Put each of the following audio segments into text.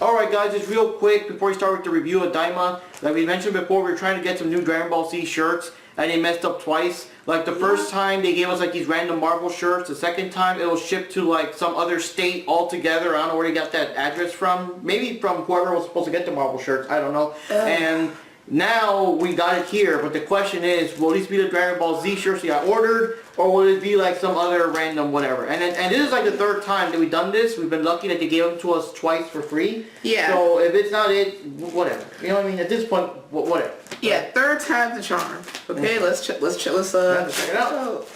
Alright guys, just real quick before we start with the review of Daima, like we mentioned before, we were trying to get some new Dragon Ball Z shirts and they messed up twice. Like the first time they gave us like these random Marvel shirts, the second time it was shipped to like some other state altogether. I don't know where they got that address from. Maybe from whoever was supposed to get the Marvel shirts, I don't know. And now we got it here, but the question is, will these be the Dragon Ball Z shirts we got ordered, or will it be like some other random whatever? And this is like the third time that we've done this. We've been lucky that they gave them to us twice for free. Yeah. So if it's not it, whatever. You know what I mean? At this point, whatever. Yeah, third time's the charm. Okay, let's check it out.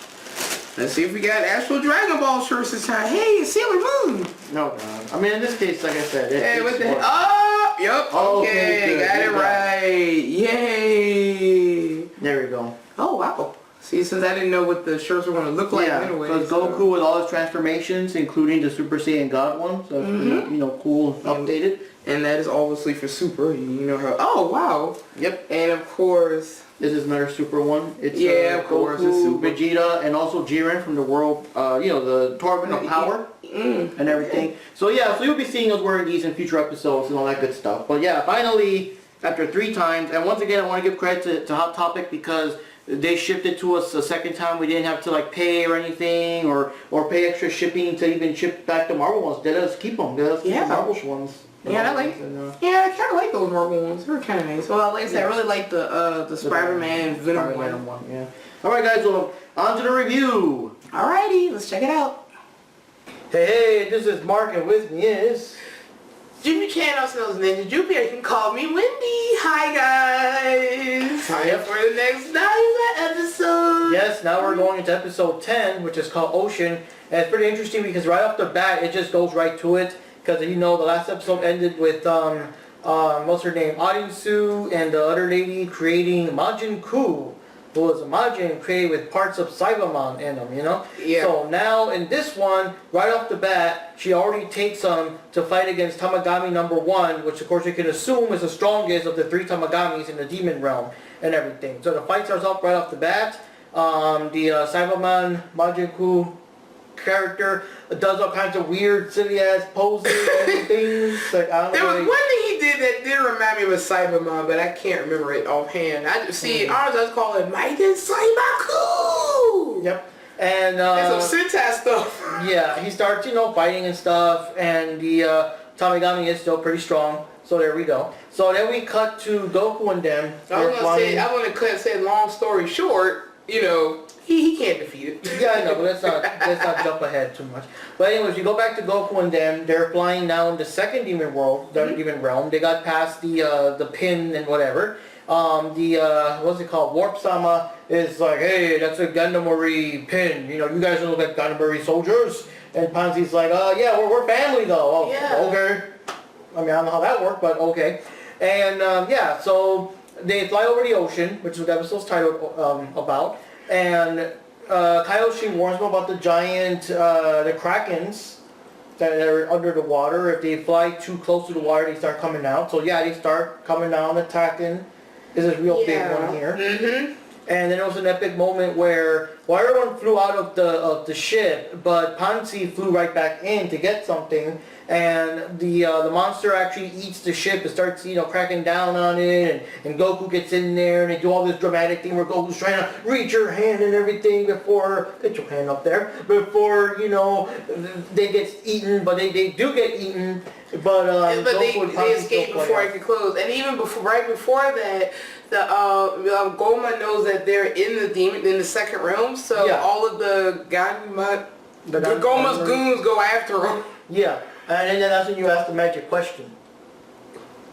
Let's see if we got actual Dragon Ball shirts this time. Hey, it's Sailor Moon. No, I mean, in this case, like I said, hey, what the heck? Oh, yep. Okay, got it right. Yay. There we go. Oh, wow. See, since I didn't know what the shirts were going to look like anyway. So Goku with all his transformations, including the Super Saiyan God one. So, you know, cool, updated. And that is obviously for Super. You know how. Oh, wow. Yep. And of course, this is another Super one. It's of course, Goku, it's Super. Vegeta, and also Jiren from the world, you know, the Tournament of Power and everything. So yeah, so you'll be seeing us wearing these in future episodes and all that good stuff. But yeah, finally, after 3 times, and once again, I want to give credit to Hot Topic because they shipped it to us the second time. We didn't have to like pay or anything or pay extra shipping to even ship back the Marvel ones. They let us keep them. They let us keep the Marvel ones. Yeah, I kind of like those Marvel ones. They're kind of nice. Well, like I said, I really like the Spider-Man Venom one. Yeah. All right, guys. Well, on to the review. Alrighty, let's check it out. Hey, this is Mark, and with me is Jimmy Chan, also known as Ninja Jupiter. You can call me Wendy. Hi, guys. Time for the next Daima episode. Yes, now we're going into episode 10, which is called Ocean. And it's pretty interesting because right off the bat, it just goes right to it. Because, you know, the last episode ended with, what's her name, Arinsu and the other lady creating Majin Kuu, who was a Majin created with parts of Cyberman in them, you know? Yeah. So now in this one, right off the bat, she already takes them to fight against Tamagami Number One, which of course you can assume is the strongest of the 3 Tamagamis in the demon realm and everything. So the fight starts off right off the bat. The Cyberman Majin Kuu character does all kinds of weird silly ass poses and things. Like, I don't there know, was one thing he did that did remind me of a Cyberman, but I can't remember it offhand. I just see ours. I was calling it Majin Cyberku. Yep. And some Sentai stuff. Yeah, he starts, you know, fighting and stuff, and the Tamagami is still pretty strong. So there we go. So then we cut to Goku and them. I want to say long story short, you know, he can't defeat it. Yeah, I know, but let's not jump ahead too much. But anyways, you go back to Goku and them. They're flying now in the second demon world, the demon realm. They got past the pin and whatever. What's it called? Warp-sama is like, hey, that's a Gundamori pin. You know, you guys don't look like Gundamori soldiers. And Pansy's like, yeah, we're family though. Oh, yeah. Okay. I mean, I don't know how that worked, but okay. And yeah, so they fly over the ocean, which is what the episode's titled about. And Kaioshin warns them about the giant, the Krakens that are under the water. If they fly too close to the water, they start coming out. So yeah, they start coming down, attacking. This is a real big one here. And then there was an epic moment where, well, everyone flew out of the ship, but Pansy flew right back in to get something. And the monster actually eats the ship and starts, you know, cracking down on it, and Goku gets in there, and they do all this dramatic thing where Goku's trying to reach her hand and everything before, get your hand up there, before, you know, they get eaten, but they do get eaten, but they escape before it can close. And even right before that, Goma knows that they're in the second realm, so all of the Goma's goons go after them. Yeah. And then that's when you ask the magic question.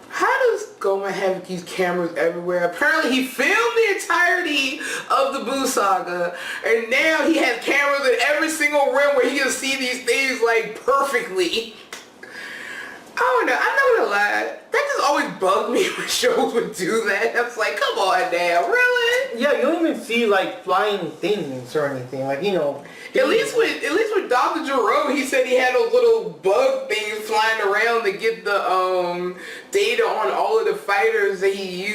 How does Goma have these cameras everywhere? Apparently he filmed the entirety of the Buu Saga, and now he has cameras in every single room where he can see these things like perfectly. I don't know, I'm not gonna lie, that just always bugged me when shows would do that. I was like, come on now, really? Yeah, you don't even see like flying things or anything, like, you know. At least with Dr. Jerome, he said he had those little bug things flying around to get the data on all of the fighters that he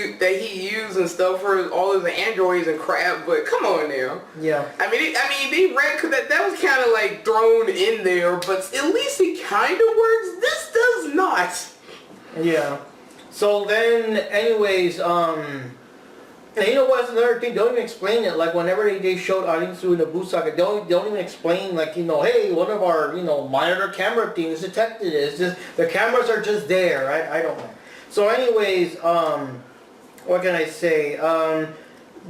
used and stuff for all of the androids and crap. But come on now. Yeah. I mean, they read that was kind of like thrown in there, but at least it kind of works. This does not. Yeah. So then, anyways, and you know what's another thing? They don't even explain it. Like whenever they showed Arinsu in the Buu Saga, they don't even explain like, you know, hey, one of our, you know, monitor camera things detected it. It's just the cameras are just there. I don't know. So anyways, what can I say?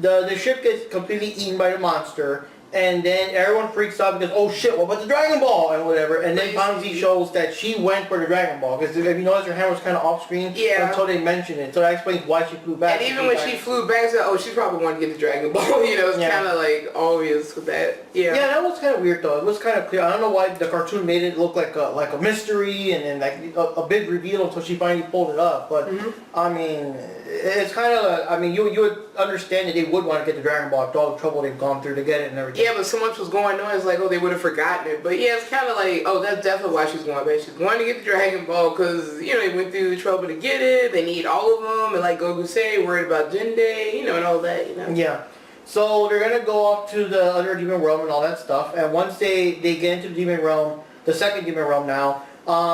The ship gets completely eaten by the monster. And then everyone freaks out because, oh shit, what about the Dragon Ball and whatever. And then Bonzi shows that she went for the Dragon Ball. Because if you notice, her hand was kind of off screen until they mentioned it. So that explains why she flew back. And even when she flew back, so, oh, she probably wanted to get the Dragon Ball. You know, it's kind of like obvious with that. Yeah. Yeah, that was kind of weird though. It was kind of clear. I don't know why the cartoon made it look like a mystery and then like a big reveal until she finally pulled it up. But I mean, it's kind of. I mean, you would understand that they would want to get the Dragon Ball after all the trouble they've gone through to get it and everything. Yeah, but so much was going on. It's like, oh, they would have forgotten it. But yeah, it's kind of like, oh, that's definitely why she's going back. She's going to get the Dragon Ball because, you know, they went through the trouble to get it. They need all of them. And like Goku said, worried about Dende, you know, and all that, you know. Yeah. So they're going to go up to the other demon realm and all that stuff. And once they get into the demon realm, the second demon realm now,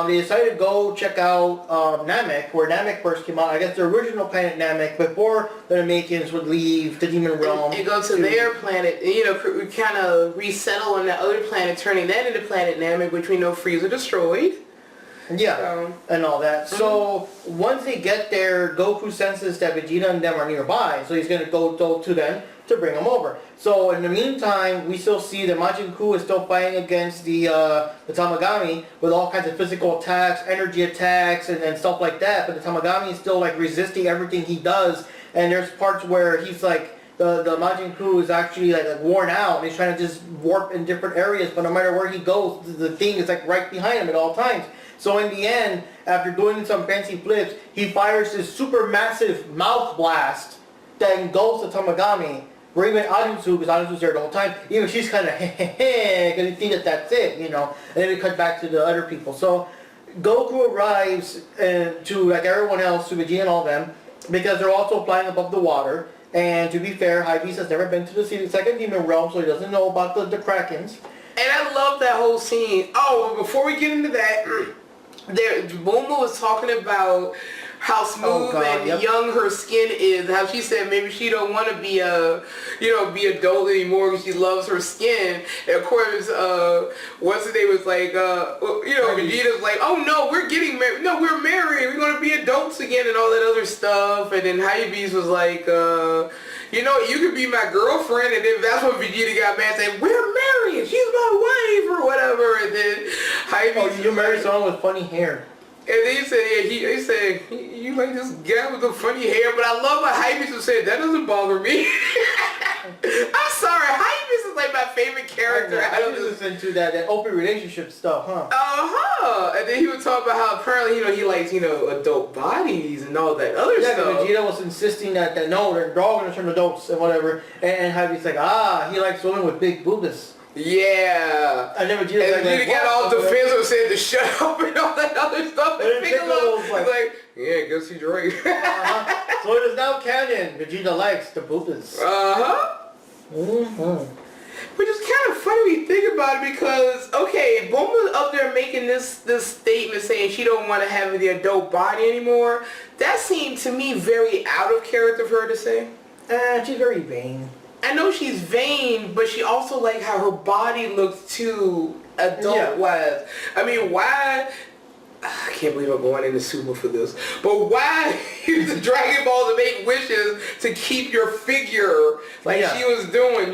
they decided to go check out Namek, where Namek first came out. I guess the original planet Namek, before the Namekians would leave the demon realm. And go to their planet, you know, kind of resettle on that other planet, turning that into planet Namek, which we know Frieza destroyed. Yeah, and all that. So once they get there, Goku senses that Vegeta and them are nearby, so he's going to go to them to bring them over. So in the meantime, we still see that Majin Kuu is still fighting against the Tamagami with all kinds of physical attacks, energy attacks, and stuff like that. But the Tamagami is still like resisting everything he does. And there's parts where he's like, the Majin Kuu is actually like worn out. And he's trying to just warp in different areas. But no matter where he goes, the thing is like right behind him at all times. So in the end, after doing some fancy flips, he fires this super massive mouth blast that engulfs the Tamagami. Or even Arinsu, because Arinsu's there the whole time, even she's kind of because you think that that's it, you know. And then we cut back to the other people. So Goku arrives to, like everyone else, to Vegeta and all them, because they're also flying above the water. And to be fair, Hypebeast has never been to the second demon realm, so he doesn't know about the Krakens. And I love that whole scene. Oh, before we get into that, Bulma was talking about how smooth and young her skin is. How she said maybe she don't want to be be adult anymore because she loves her skin. And of course, what's the name was like, Vegeta's like, oh no, we're getting married. No, we're married. We're gonna be adults again and all that other stuff. And then Hypebeast was like, you could be my girlfriend. And then that's when Vegeta got mad, saying, we're married. She's my wife or whatever. And then Hypebeast, you married someone with funny hair. And then he said, he said, you like this guy with the funny hair, but I love what Hypebeast said, that doesn't bother me. I'm sorry, Hypebeast is like my favorite character. I don't listen to that open relationship stuff, huh? And then he would talk about how apparently, he likes, adult bodies and all that other stuff. Yeah, Vegeta was insisting that no, they're all going to turn adults and whatever. And Hypebeast's like, he likes women with big boobas. Yeah. I never did. And Vegeta got all defensive, said to shut up and all that other stuff. And Piccolo was like, yeah, I guess he's right. So it is now canon. Vegeta likes the boobas. Which is kind of funny when you think about it because, okay, Bulma's up there making this statement saying she don't want to have the adult body anymore. That seemed to me very out of character for her to say. She's very vain. I know she's vain, but she also like how her body looks too adult-wise. I mean, why... I can't believe I'm going into Super for this. But why use the Dragon Ball to make wishes to keep your figure like she was doing,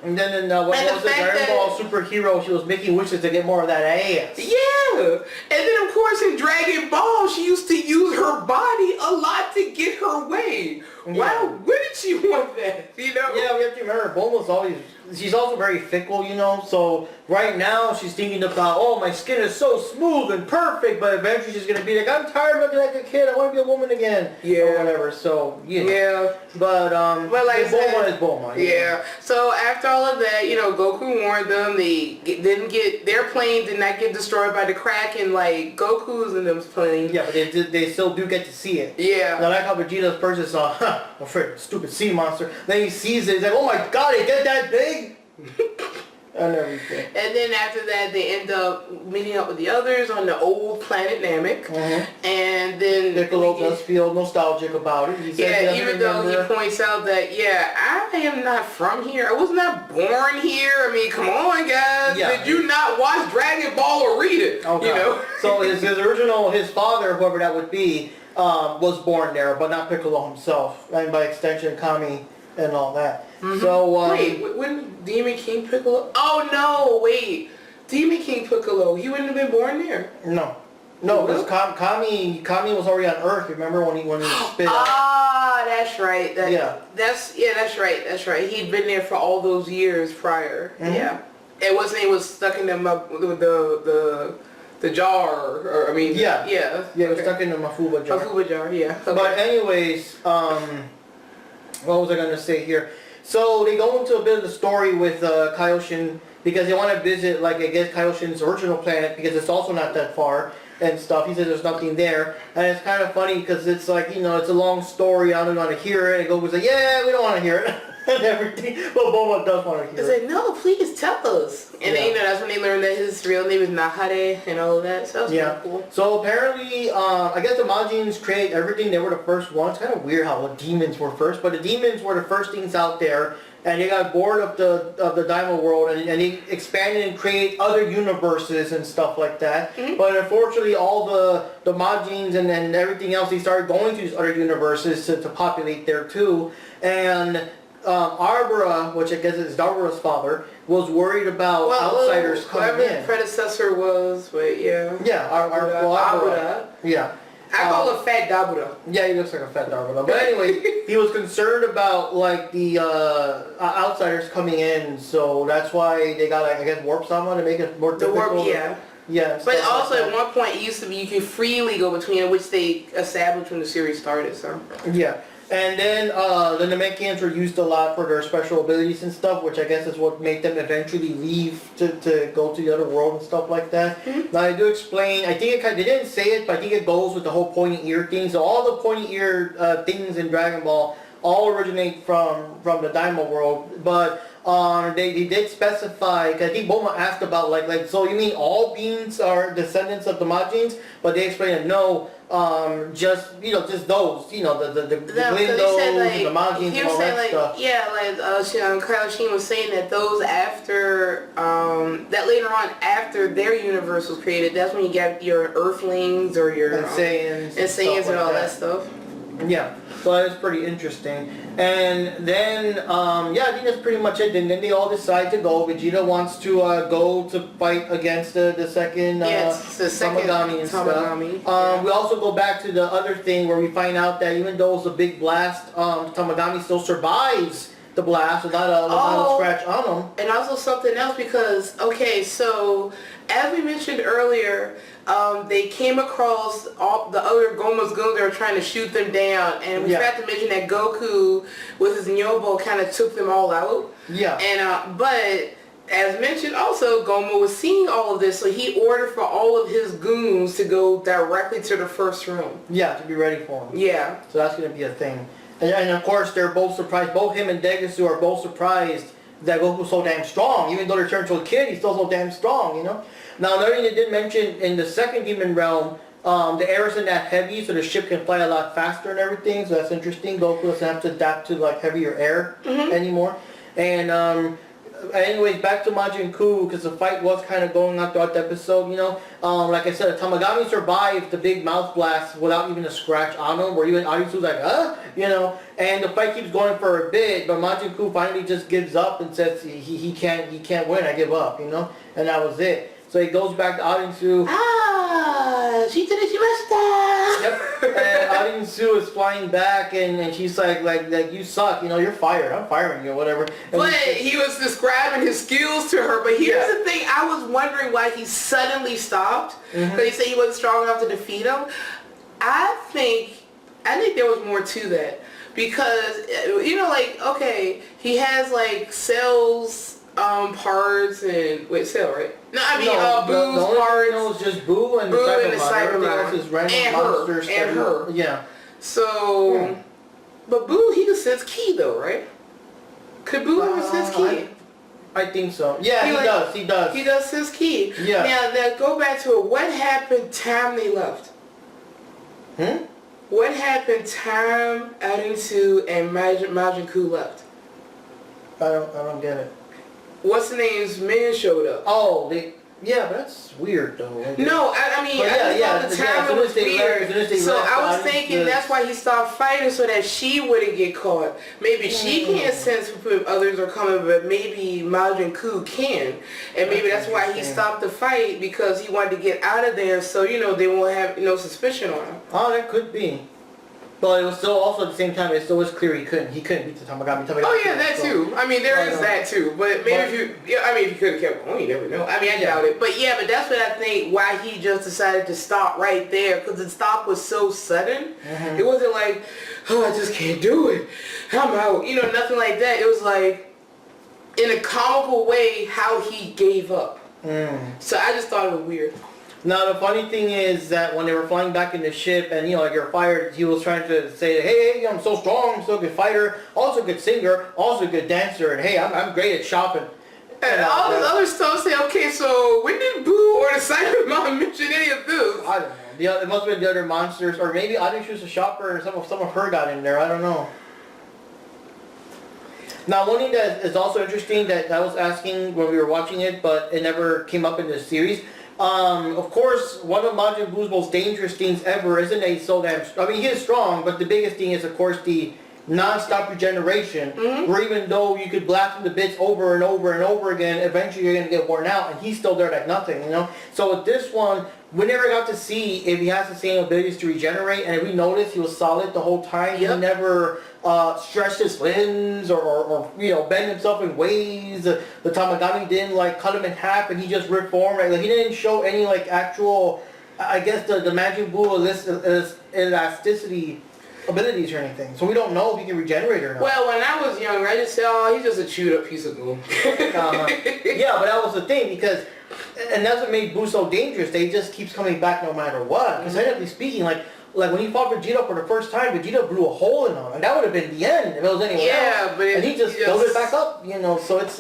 And then what was the Dragon Ball superhero? She was making wishes to get more of that ass. Yeah. And then of course in Dragon Ball, she used to use her body a lot to get her way. Why wouldn't she want that? Yeah, we have to remember, Bulma's always... She's also very fickle, so right now she's thinking about, oh, my skin is so smooth and perfect, but eventually she's going to be like, I'm tired of looking like a kid, I want to be a woman again, or whatever, so, Yeah. But, like Bulma is Bulma. Yeah. So after all of that, Goku warned them, their plane did not get destroyed by the Kraken like Goku's and them's plane. Yeah, but they still do get to see it. Yeah. And I like how Vegeta's person saw, I'm afraid of stupid sea monster, then he sees it, he's like, oh my god, it get that big? And everything. And then after that, they end up meeting up with the others on the old planet Namek. And then Piccolo does feel nostalgic about it. He says yeah, even though he points out that, I am not from here. I was not born here. I mean, come on, guys. Yeah. Did you not watch Dragon Ball or read it? Okay. You know? So his father, whoever that would be, was born there, but not Piccolo himself, and by extension, Kami and all that. Mm-hmm. So, wait, when Demon King Piccolo? Oh, no, wait. Demon King Piccolo, he wouldn't have been born there. No, because Kami was already on Earth. Remember when he spit out? Ah, that's right. That's right. He'd been there for all those years prior. Mm-hmm. Yeah, it was stuck in them up with the jar. Or I mean, yeah, it was stuck in the Mafuba jar. Mafuba jar, yeah. Okay. But anyways, what was I gonna say here? So they go into a bit of the story with Kaioshin, because they want to visit, like, I guess, Kaioshin's original planet, because it's also not that far and stuff. He says there's nothing there. And it's kind of funny, because it's like, it's a long story. I don't want to hear it. And Goku's like, yeah, we don't want to hear it. And everything. But Bulma does want to hear it. They say, no, please tell us. And then, that's when they learned that his real name is Nahare and all of that. So that's cool. So apparently, I guess the Majins create everything. They were the first ones. Kind of weird how the demons were first. But the demons were the first things out there. And they got bored of the Daima world, and they expanded and created other universes and stuff like that. Mm-hmm. But unfortunately, all the Majins and everything else, they started going to these other universes to populate there too. And Arbora, which I guess is Darbara's father, was worried about outsiders coming in. His predecessor was, Arbora. Yeah. I call him Fat Dabura. Yeah, he looks like a fat Dabura. But anyway, he was concerned about, like, the outsiders coming in, so that's why they got, I guess, warp someone to make it more difficult. The warp, yeah. Yeah. But also, at one point, it used to be you could freely go between, which they established when the series started, so. Yeah. And then the Namekians were used a lot for their special abilities and stuff, which I guess is what made them eventually leave to go to the other world and stuff like that. Mm-hmm. Now I do explain, I think they didn't say it, but I think it goes with the whole pointy ear thing. So all the pointy ear things in Dragon Ball all originate from the Daima world, but they did specify, because I think Bulma asked about, like, so you mean all beings are descendants of the Majins? But they explained that no, just those, the Glindos and the Majins and all that stuff. Yeah, like Kaioshin was saying that those after, that later on after their universe was created, that's when you get your Earthlings or your Saiyans and all that stuff. Yeah, so that is pretty interesting. And then, I think that's pretty much it. And then they all decide to go. Vegeta wants to go to fight against the second Tamagami and stuff. We also go back to the other thing where we find out that even though it's a big blast, Tamagami still survives the blast without a scratch on them. And also something else, because, so as we mentioned earlier, they came across all the other Goma's goons that were trying to shoot them down, and we forgot to mention that Goku with his Nyobo kind of took them all out. Yeah. And but as mentioned, also Goma was seeing all of this, so he ordered for all of his goons to go directly to the first room. Yeah, to be ready for him. Yeah. So that's going to be a thing. And of course, they're both surprised. Both him and Degasu are both surprised that Goku's so damn strong. Even though they turned to a kid, he's still so damn strong, Now, another thing they did mention, in the second Demon Realm, the air isn't that heavy, so the ship can fly a lot faster and everything, so that's interesting. Goku doesn't have to adapt to, like, heavier air anymore. And, anyways, back to Majin Kuu, because the fight was kind of going on throughout the episode, like I said, Tamagami survived the big mouth blast without even a scratch on him, where even Arisu's like, and the fight keeps going for a bit, but Majin Kuu finally just gives up and says he can't win, I give up, and that was it. So he goes back to Arinsu. She did it, she messed Yep. And Arinsu is flying back, and she's like, you suck, you're fired. I'm firing you, whatever. And but he was describing his skills to her. But here's the thing: I was wondering why he suddenly stopped. Because he said he wasn't strong enough to defeat him. I think there was more to that, because he has Cell's parts and Cell, right? No, I mean Boo's parts. No, it's just Boo and the Cybermon. Is random monsters and her. Yeah. So, but Boo, he can sense ki though, right? Could Boo ever sense ki? I think so. Yeah, he does. He does. He does sense ki. Yeah. Now go back to it. What happened time they left? What happened? Time adding to and Majin Kuu left. I don't get it. What's the name's men showed up? Oh, yeah, but that's weird though. No, I mean, I just thought the time was weird. So I was thinking that's why he stopped fighting, so that she wouldn't get caught. Maybe she can't sense if others are coming, but maybe Majin Kuu can. And maybe that's why he stopped the fight, because he wanted to get out of there so, they won't have no suspicion on him. Oh, that could be. But it was still also at the same time, it still was clear he couldn't beat the Tamagami. Oh yeah, that too. I mean, there is that too. But maybe if you could have kept going, you never know. I mean, I doubt it. But but that's what I think, why he just decided to stop right there, because the stop was so sudden. Mm-hmm. It wasn't like, oh, I just can't do it, I'm out. Nothing like that. It was like, in a comical way, how he gave up. So I just thought it was weird. Now the funny thing is that when they were flying back in the ship and like you're fired, he was trying to say, hey, I'm so strong, I'm so good fighter, also a good singer, also a good dancer, and hey, I'm great at shopping. And all this other stuff say, okay, so when did Boo or the Cyber Mom mention any of this? I don't know. It must have been the other monsters, or maybe I think she was a shopper, or some of her got in there. I don't know. Now, one thing that is also interesting that I was asking when we were watching it, but it never came up in this series. Of course, one of Majin Buu's most dangerous things ever isn't that he's so damn... I mean, he is strong, but the biggest thing is, of course, the non-stop regeneration, where even though you could blast him to bits over and over and over again, eventually you're going to get worn out, and he's still there like nothing, So with this one, we never got to see if he has the same abilities to regenerate, and if we noticed, he was solid the whole time. He never stretched his limbs or bend himself in ways. The Tamagami didn't cut him in half and he just reformed. Right? He didn't show any actual, I guess the Majin Buu elasticity abilities or anything. So we don't know if he can regenerate or not. Well, when I was younger, I just said, oh, he's just a chewed up piece of glue. Yeah, but that was the thing, because, and that's what made Buu so dangerous. They just keeps coming back no matter what. Because technically speaking, like when he fought Vegeta for the first time, Vegeta blew a hole in him, and that would have been the end if it was anyone else. But and he just filled it back up, So it's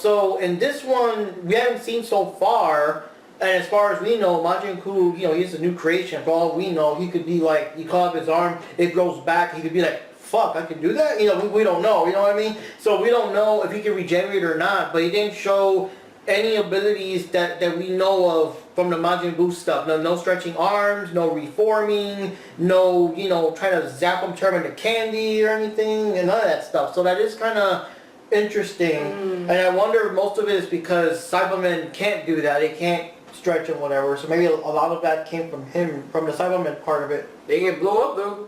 so in this one, we haven't seen so far. And as far as we know, Majin Kuu, he's a new creation. For all we know, he could be you call up his arm, it grows back. He could be fuck, I can do that? We don't know, you know what I mean? So we don't know if he can regenerate or not, but he didn't show any abilities that we know of from the Majin Buu stuff. No stretching arms, no reforming, no, trying to zap him, turn him into candy or anything, and none of that stuff. So that is kind of interesting. And I wonder if most of it is because Cybermen can't do that. They can't stretch and whatever, so maybe a lot of that came from him, from the Cyberman part of it. They can blow up though.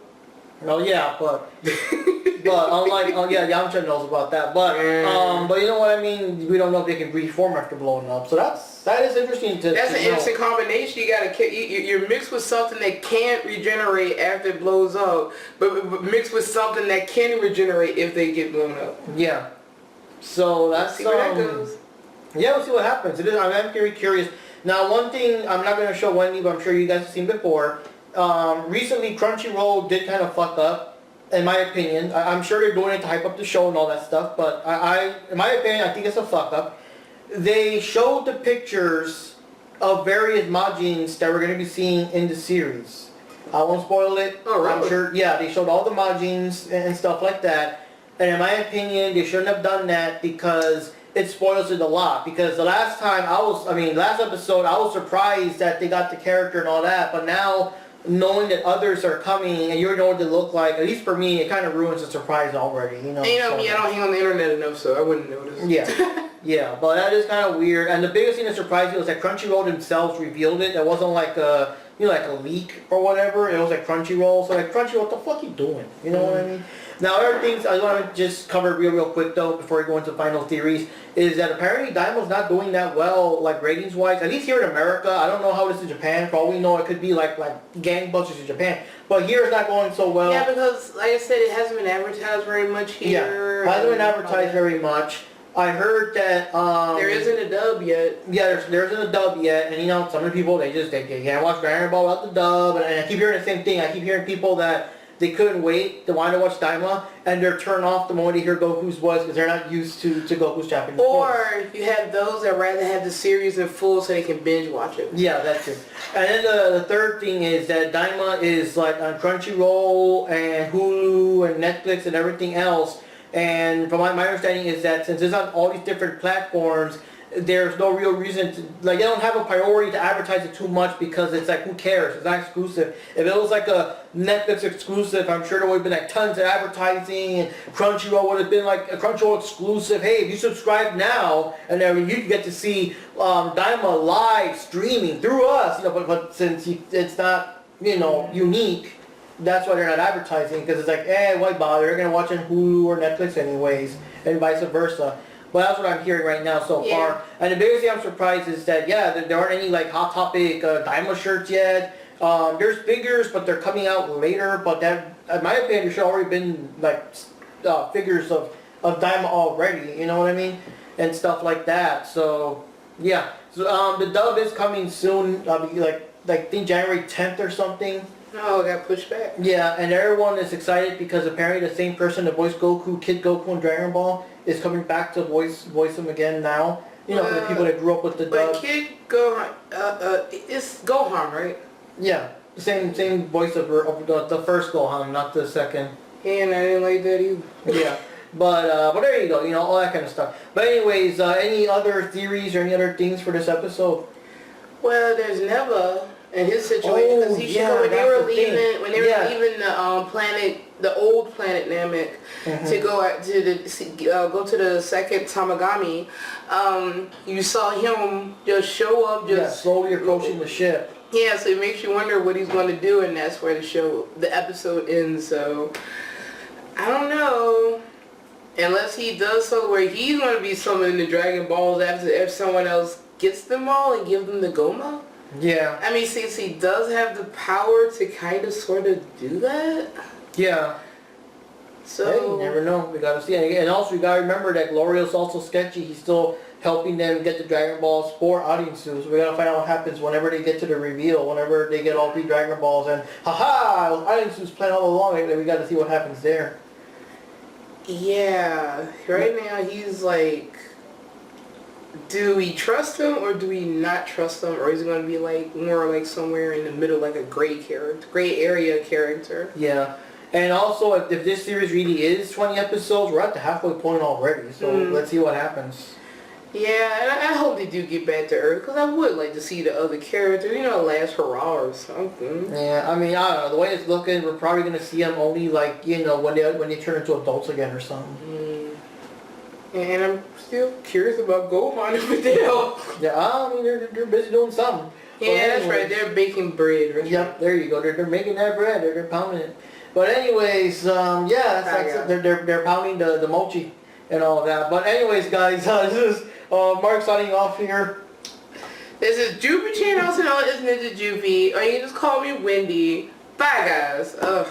No, yeah, but unlike, Yamcha knows about that, but you know what I mean, we don't know if they can reform after blowing up, so that is interesting to That's an interesting combination. You're mixed with something that can't regenerate after it blows up, but mixed with something that can regenerate if they get blown up. Yeah. So that's, see where that goes. Yeah, we'll see what happens. I'm very curious. Now, one thing, I'm not going to show Wendy, but I'm sure you guys have seen before. Recently, Crunchyroll did kind of fuck up, in my opinion. I'm sure they're doing it to hype up the show and all that stuff, but in my opinion, I think it's a fuck up. They showed the pictures of various Majins that we're going to be seeing in the series. I won't spoil it. Oh, really? I'm sure, yeah, they showed all the Majins and stuff like that. And in my opinion, they shouldn't have done that because it spoils it a lot. Because the last time last episode, I was surprised that they got the character and all that. But now, knowing that others are coming and you know what they look like, at least for me, it kind of ruins the surprise already. And me, I don't hang on the internet enough, so I wouldn't notice. Yeah. Yeah, but that is kind of weird. And the biggest thing that surprised me was that Crunchyroll themselves revealed it. It wasn't like a leak or whatever. It was like Crunchyroll. So Crunchyroll, what the fuck you doing? You know what I mean? Now, other things I want to just cover real quick though before we go into final theories is that apparently Daima's not doing that well, ratings wise. At least here in America, I don't know how it is in Japan. For all we know, it could be like gangbusters in Japan. But here it's not going so well. Yeah, because like I said, it hasn't been advertised very much here. Yeah, hasn't been advertised very much. I heard that there isn't a dub yet. Yeah, there isn't a dub yet, and some of the people they can't watch Dragon Ball without the dub, and I keep hearing the same thing. I keep hearing people that they couldn't wait. They wanted to watch Daima, and they're turned off the moment they hear Goku's voice because they're not used to Goku's Japanese voice. Or you have those that rather have the series in full so they can binge watch it. Yeah, that's it. And then the third thing is that Daima is like on Crunchyroll and Hulu and Netflix and everything else. And from my understanding is that since it's on all these different platforms, there's no real reason to, like, they don't have a priority to advertise it too much because it's like, who cares? It's not exclusive. If it was like a Netflix exclusive, I'm sure there would have been like tons of advertising, and Crunchyroll would have been like a Crunchyroll exclusive. Hey, if you subscribe now, and then you get to see Daima live streaming through us, you know, but since it's not, you know, unique, that's why they're not advertising, because it's like, why bother? They're going to watch on Hulu or Netflix anyways, and vice versa. But that's what I'm hearing right now so far. And the biggest thing I'm surprised is that, there aren't any like Hot Topic Daima shirts yet. There's figures, but they're coming out later. But that, in my opinion, there should already been like figures of Daima already. You know what I mean? And stuff like that. So, yeah. So, the dub is coming soon. Like I think January 10th or something. Oh, it got pushed back. Yeah, and everyone is excited because apparently the same person that voiced Goku, Kid Goku in Dragon Ball, is coming back to voice him again now. You know, for the people that grew up with the dub. But Kid Gohan, it's Gohan, right? Yeah, the same voice of the first Gohan, not the second. And I didn't like that either. Yeah, but there you go. You know, all that kind of stuff. But anyways, any other theories or any other things for this episode? Well, there's never. In his situation, because when they were leaving the planet, the old planet Namek, to go out to the second Tamagami, you saw him just show up, slowly approaching the ship. Yeah, so it makes you wonder what he's going to do, and that's where the episode ends. So I don't know, unless he does something where he's going to be summoning the Dragon Balls after if someone else gets them all and give them the Goma. Yeah. I mean, since he does have the power to kind of sort of do that. Yeah. So. Hey, you never know. We gotta see. And also, we gotta remember that Glorio's also sketchy. He's still helping them get the Dragon Balls for audiences. We gotta find out what happens whenever they get to the reveal. Whenever they get all 3 Dragon Balls and haha, audiences planned all along. We gotta see what happens there. Yeah. Right now, he's like. Do we trust him or do we not trust him, or is he going to be like more like somewhere in the middle, like a gray area character? Yeah, and also if this series really is 20 episodes, we're at the halfway point already. So let's see what happens. Yeah, and I hope they do get back to Earth, because I would like to see the other characters, last hurrah or something. Yeah, I mean, I don't know. The way it's looking, we're probably going to see them only like when they turn into adults again or something. And I'm still curious about Gohan and Videl. Yeah, I mean, they're busy doing something. Yeah, that's right. They're baking bread. Right? Yep, there you go. They're making that bread. They're pounding it. But anyways, that's they're pounding the mochi and all of that. But anyways, guys, this is Mark signing off here. This is Jupy Chan, also known as Ninja Jupy, or you can just call me Wendy. Bye, guys. Ugh.